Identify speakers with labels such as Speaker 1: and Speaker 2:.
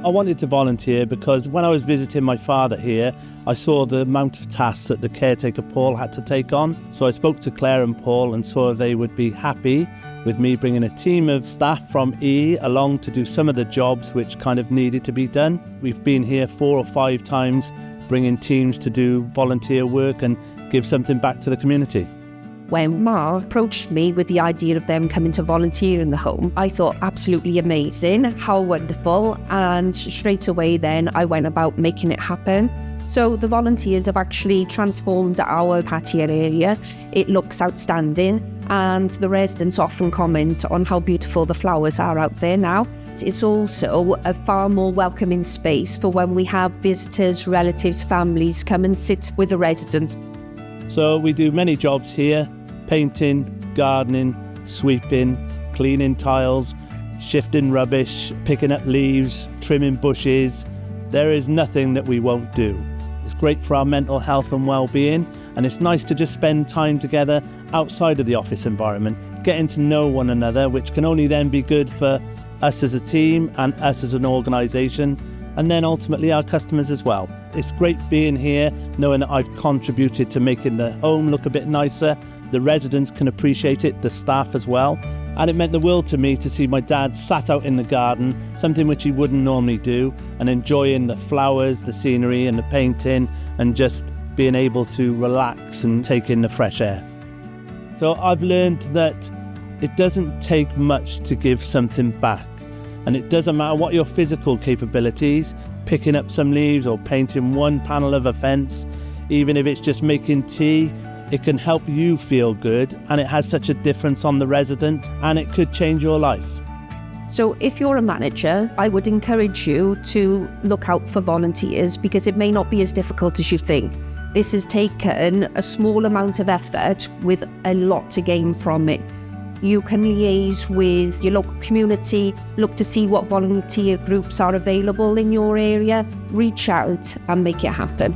Speaker 1: I wanted to volunteer because when I was visiting my father here, I saw the amount of tasks that the caretaker Paul had to take on. So I spoke to Claire and Paul and saw they would be happy with me bringing a team of staff from E along to do some of the jobs which kind of needed to be done. We've been here 4 or 5 times bringing teams to do volunteer work and give something back to the community.
Speaker 2: When Mark approached me with the idea of them coming to volunteer in the home, I thought absolutely amazing, how wonderful, and straight away then I went about making it happen. So the volunteers have actually transformed our patio area. It looks outstanding, and the residents often comment on how beautiful the flowers are out there now. It's also a far more welcoming space for when we have visitors, relatives, families come and sit with the residents.
Speaker 1: So we do many jobs here: painting, gardening, sweeping, cleaning tiles, shifting rubbish, picking up leaves, trimming bushes. There is nothing that we won't do. It's great for our mental health and well-being, and it's nice to just spend time together outside of the office environment, getting to know one another, which can only then be good for us as a team and us as an organisation, and then ultimately our customers as well. It's great being here, knowing that I've contributed to making the home look a bit nicer. The residents can appreciate it, the staff as well. And it meant the world to me to see my dad sat out in the garden, something which he wouldn't normally do, and enjoying the flowers, the scenery and the painting, and just being able to relax and take in the fresh air. So I've learned that it doesn't take much to give something back. And it doesn't matter what your physical capabilities, picking up some leaves or painting one panel of a fence, even if it's just making tea, it can help you feel good, and it has such a difference on the residents, and it could change your life.
Speaker 2: So if you're a manager, I would encourage you to look out for volunteers, because it may not be as difficult as you think. This has taken a small amount of effort with a lot to gain from it. You can liaise with your local community, look to see what volunteer groups are available in your area, reach out and make it happen.